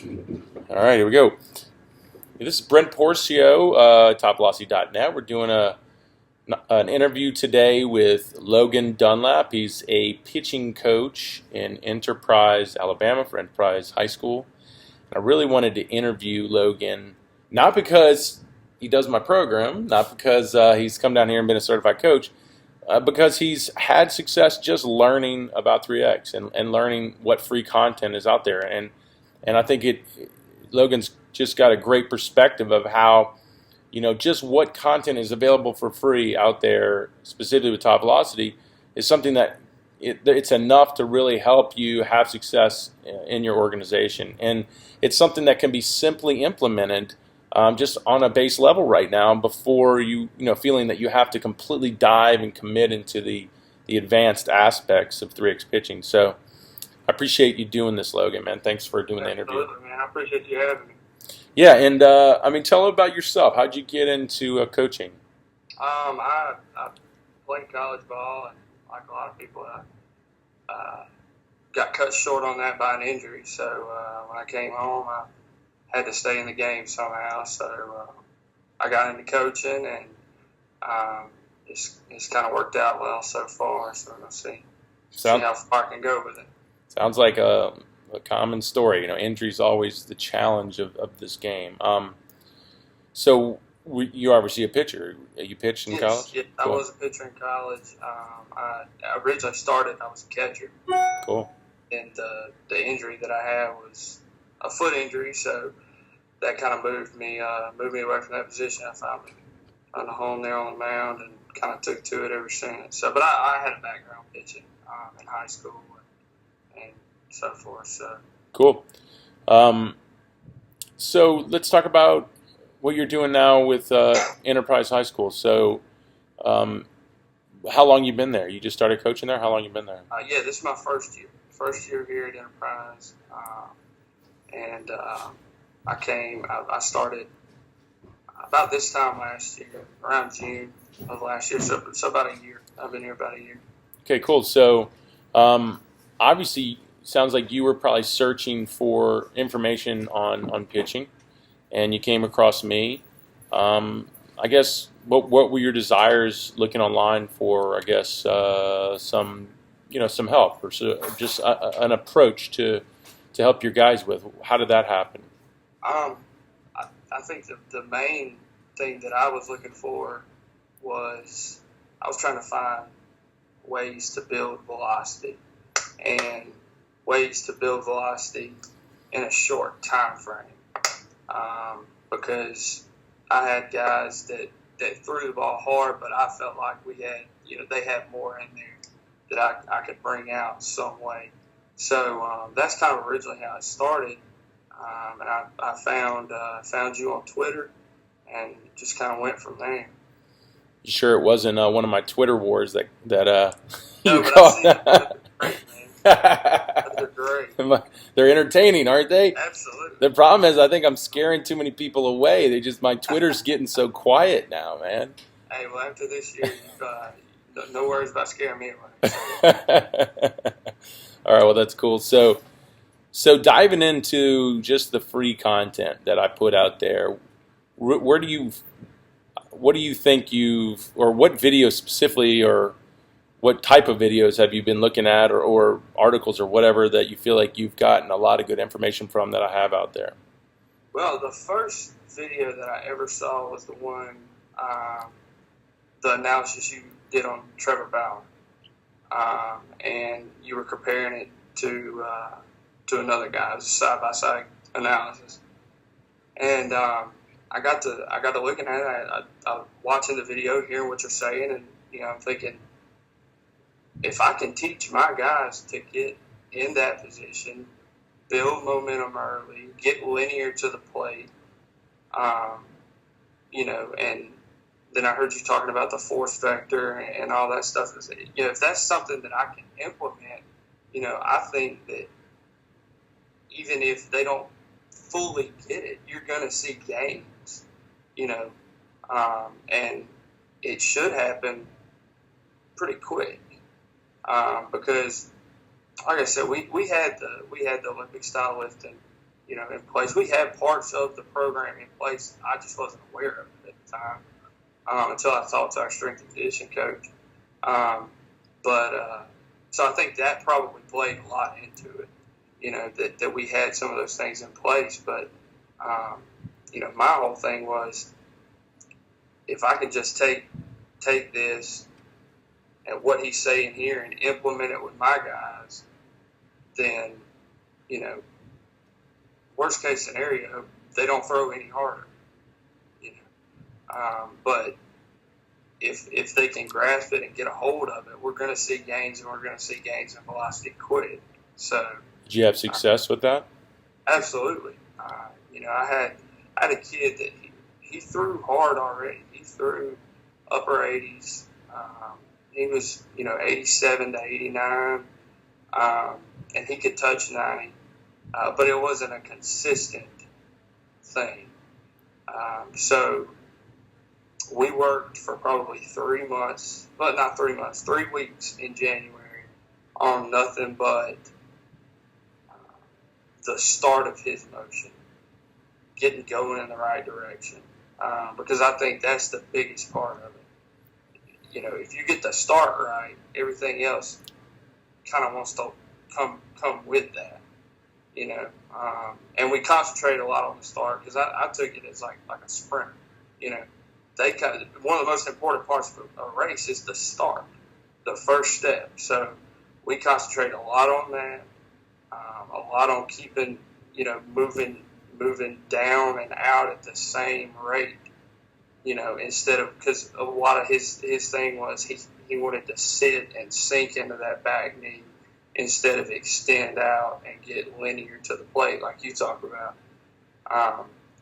All right, here we go. This is Brent Porcio, topvelocity.net. We're doing an interview today with Logan Dunlap. He's a pitching coach in Enterprise, Alabama, for Enterprise High School. I really wanted to interview Logan, not because he does my program, not because he's come down here and been a certified coach, because he's had success just learning about 3X and learning what free content is out there. And I think Logan's just got a great perspective of how, just what content is available for free out there, specifically with Top Velocity, is something that it's enough to really help you have success in your organization. And it's something that can be simply implemented just on a base level right now before feeling that you have to completely dive and commit into the advanced aspects of 3X pitching. So I appreciate you doing this, Logan, man. Thanks for doing the interview. Absolutely, man. I appreciate you having me. Yeah, and tell about yourself. How'd you get into coaching? I played college ball, and like a lot of people, I got cut short on that by an injury. So when I came home, I had to stay in the game somehow. So I got into coaching, and it's kind of worked out well so far. So we'll see how far I can go with it. Sounds like a common story. Injury's always the challenge of this game. So you obviously a pitcher. You pitched in college? Yeah, cool. I was a pitcher in college. I originally started, I was a catcher. Cool. And the injury that I had was a foot injury, so that kind of moved me away from that position. I found a home there on the mound and kind of took to it ever since. So, but I had a background pitching in high school and so forth. So cool. So let's talk about what you're doing now with Enterprise High School. So, how long you been there? You just started coaching there. How long you been there? Yeah, this is my first year. First year here at Enterprise, and I started about this time last year, around June of last year. So about a year. I've been here about a year. Okay, cool. So, obviously, sounds like you were probably searching for information on pitching, and you came across me. I guess what were your desires looking online for? I guess some help or just an approach to help your guys with. How did that happen? I think the main thing that I was looking for was I was trying to find ways to build velocity and ways to build velocity in a short time frame. Because I had guys that threw the ball hard, but I felt like they had more in there that I could bring out some way. So that's kind of originally how it started. And I found you on Twitter and just kind of went from there. You sure it wasn't one of my Twitter wars that you caught? They're great, man. They're great. They're entertaining, aren't they? Absolutely. The problem is I think I'm scaring too many people away. My Twitter's getting so quiet now, man. Hey, well, after this year, no worries about scaring me away. All right, well, that's cool. So diving into just the free content that I put out there, what do you think or what videos specifically, or what type of videos have you been looking at, or articles or whatever that you feel like you've gotten a lot of good information from that I have out there? Well, the first video that I ever saw was the one, the analysis you did on Trevor Bauer, and you were comparing it to another guy. It was a side-by-side analysis, and I got to looking at it. I watching the video, hearing what you're saying, and I'm thinking, if I can teach my guys to get in that position, build momentum early, get linear to the plate, and then I heard you talking about the force vector and all that stuff. If that's something that I can implement, I think that even if they don't fully get it, you're going to see gains, and it should happen pretty quick. Because, like I said, we had the Olympic style lifting in place. We had parts of the program in place. I just wasn't aware of it at the time until I talked to our strength and conditioning coach. So I think that probably played a lot into it, that we had some of those things in place. But, my whole thing was if I could just take this and what he's saying here and implement it with my guys, then, worst case scenario, they don't throw any harder. But if they can grasp it and get a hold of it, we're going to see gains, and we're going to see gains in velocity quick. So, did you have success with that? Absolutely. I had a kid that he threw hard already. He threw upper 80s. He was 87 to 89, and he could touch 90, but it wasn't a consistent thing. So we worked for probably 3 months, but not 3 months, 3 weeks in January on nothing but the start of his motion, getting going in the right direction, because I think that's the biggest part of it. If you get the start right, everything else kind of wants to come with that, and we concentrate a lot on the start because I took it as like a sprint, one of the most important parts of a race is the start, the first step. So we concentrate a lot on that, a lot on keeping, moving down and out at the same rate, instead of, because a lot of his thing was he wanted to sit and sink into that back knee instead of extend out and get linear to the plate like you talk about.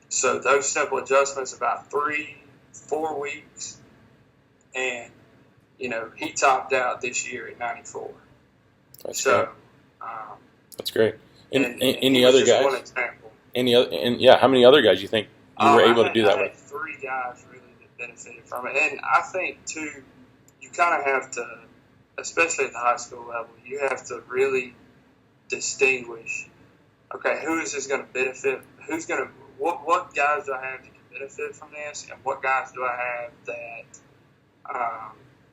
So those simple adjustments, about 3-4 weeks, and he topped out this year at 94. That's so great. That's great. Any was other just guys? One example. How many other guys you think you were able to do that I with? had 3 guys really that benefited from it, and I think too, you kind of have to, especially at the high school level, you have to really distinguish. Okay, who is this going to benefit? What guys do I have that can benefit from this, and what guys do I have that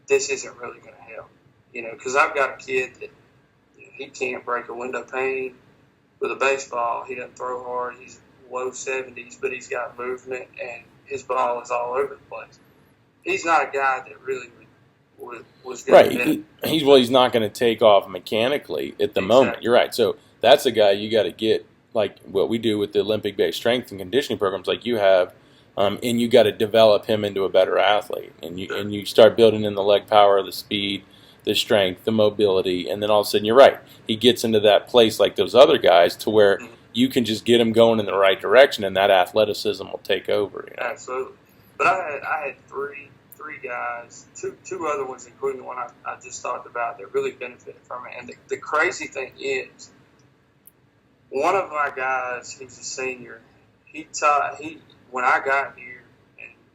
this isn't really going to help? Because I've got a kid that he can't break a window pane with a baseball. He doesn't throw hard. He's low 70s, but he's got movement, and his ball is all over the place. He's not a guy that really was going to benefit. He's not going to take off mechanically at the moment. You're right. So that's a guy you got to get, like what we do with the Olympic-based strength and conditioning programs like you have, and you got to develop him into a better athlete. And you start building in the leg power, the speed, the strength, the mobility, and then all of a sudden, you're right, he gets into that place like those other guys to where you can just get him going in the right direction, and that athleticism will take over. Absolutely. But I had three guys, two other ones, including the one I just talked about, that really benefited from it. And the crazy thing is, one of my guys, he's a senior, when I got here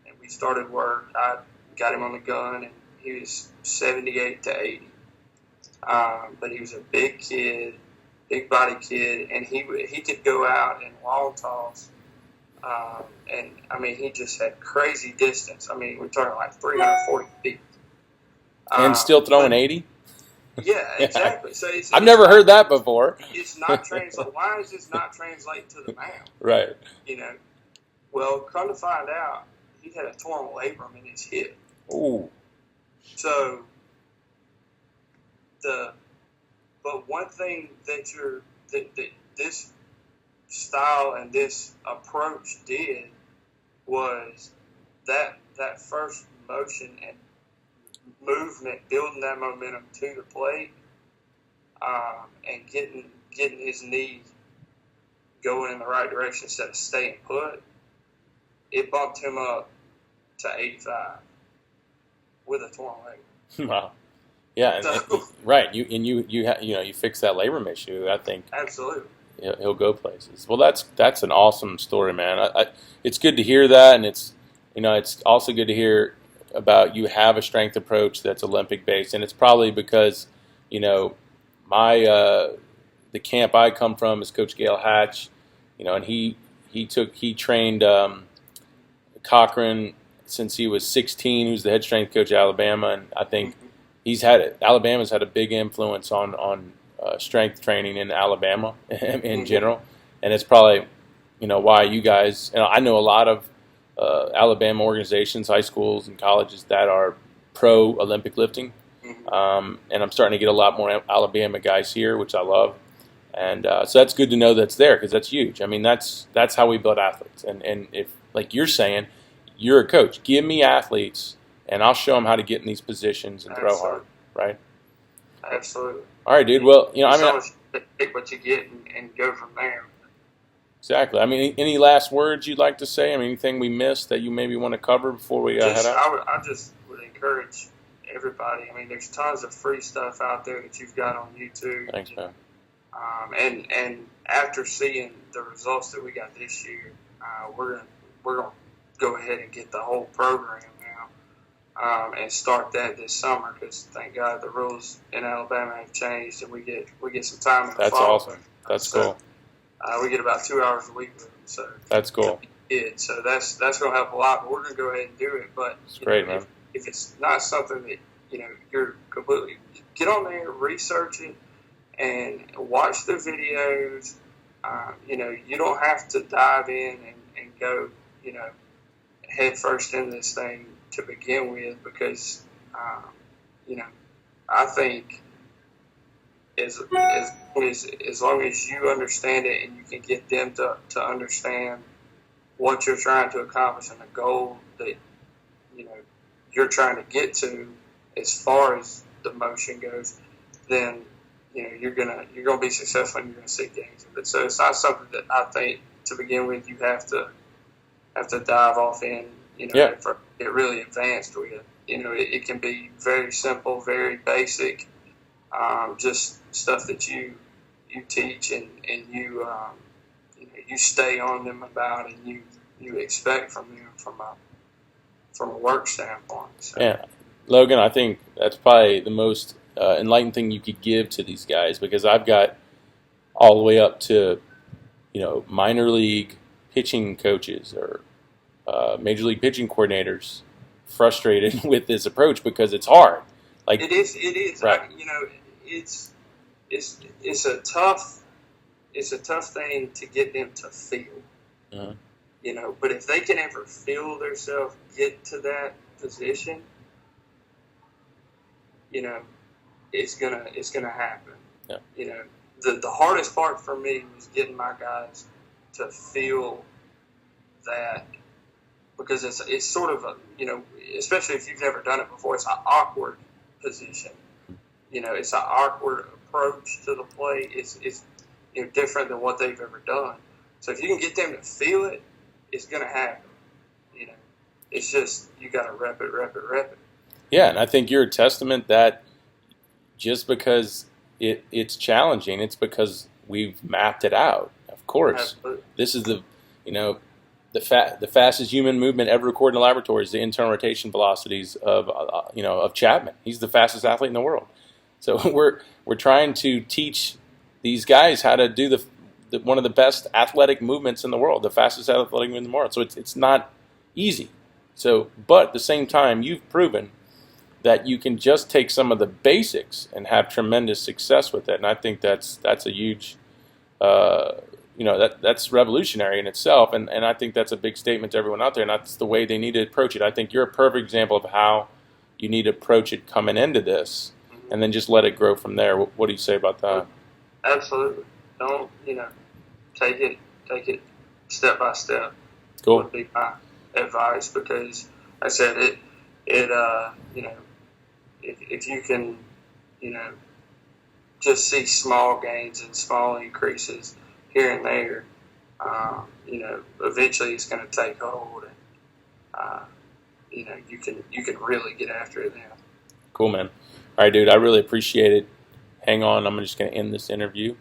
and we started work, I got him on the gun, and he was 78 to 80. But he was a big kid, big body kid, and he could go out and long toss. And I mean, he just had crazy distance. I mean, we're talking like 340 feet. And still throwing 80? Yeah, exactly. So I've never heard that before. It's not translate. Why is this not translating to the mound? Right. Well, come to find out, he had a torn labrum in his hip. Ooh. So but one thing that this style and this approach did was that first motion and movement, building that momentum to the plate, and getting his knee going in the right direction instead of staying put. It bumped him up to 85 with a torn leg. Wow. Yeah, right. You fix that labrum issue. I think absolutely he'll go places. Well, that's an awesome story, man. It's good to hear that, and it's also good to hear about you have a strength approach that's Olympic based, and it's probably because my the camp I come from is Coach Gail Hatch. and he trained Cochran since he was 16, who's the head strength coach at Alabama, and I think Alabama's had a big influence on strength training in Alabama in general, and it's probably why you guys. I know a lot of Alabama organizations, high schools, and colleges that are pro Olympic lifting, and I'm starting to get a lot more Alabama guys here, which I love. And so that's good to know that's there, because that's huge. I mean, that's how we build athletes. And if, like you're saying, you're a coach, give me athletes, and I'll show them how to get in these positions and throw hard, right? Absolutely. All right, dude. Well, take what you get and go from there. Exactly. I mean, any last words you'd like to say? I mean, anything we missed that you maybe want to cover before we head out? I just would encourage everybody. I mean, there's tons of free stuff out there that you've got on YouTube. Thanks, man. And after seeing the results that we got this year, we're gonna go ahead and get the whole program now, and start that this summer, because thank God the rules in Alabama have changed, and we get some time in the fall. That's awesome. That's cool. We get about 2 hours a week with them, so that's cool. So that's going to help a lot. But we're going to go ahead and do it. But it's great, man. If it's not something that you're completely, get on there, research it, and watch the videos. You don't have to dive in and go head first into this thing to begin with, because I think as long as you understand it and you can get them to understand what you're trying to accomplish and the goal that you're trying to get to as far as the motion goes, then you're gonna be successful and you're gonna see gains of it. So it's not something that I think to begin with you have to dive off in get really advanced with. It can be very simple, very basic, just stuff that you teach and you stay on them about, and you expect from them from a work standpoint. So. Yeah, Logan, I think that's probably the most enlightened thing you could give to these guys, because I've got all the way up to minor league pitching coaches or major league pitching coordinators frustrated with this approach because it's hard. Like it is. Right. It's a tough thing to get them to feel. Uh-huh. But if they can ever feel themselves get to that position, it's gonna happen. Yeah. The hardest part for me was getting my guys to feel that, because it's sort of a, especially if you've never done it before, it's an awkward position. It's an awkward approach to the play. It's different than what they've ever done. So if you can get them to feel it, it's going to happen. It's just, you got to rep it. Yeah, and I think you're a testament that just because it's challenging, it's because we've mapped it out. Of course, Absolutely. This is the fastest human movement ever recorded in the laboratory is the internal rotation velocities of Chapman. He's the fastest athlete in the world. So we're trying to teach these guys how to do one of the best athletic movements in the world, the fastest athletic movement in the world. So it's not easy. So, but at the same time, you've proven that you can just take some of the basics and have tremendous success with it. And I think that's a huge, that's revolutionary in itself. And I think that's a big statement to everyone out there. And that's the way they need to approach it. I think you're a perfect example of how you need to approach it coming into this, and then just let it grow from there. What do you say about that? Absolutely. Don't, take it step by step. Cool. Would be my advice, because I said if you can, just see small gains and small increases here and there, eventually it's going to take hold, and you can really get after it now. Cool, man. All right, dude, I really appreciate it. Hang on, I'm just going to end this interview.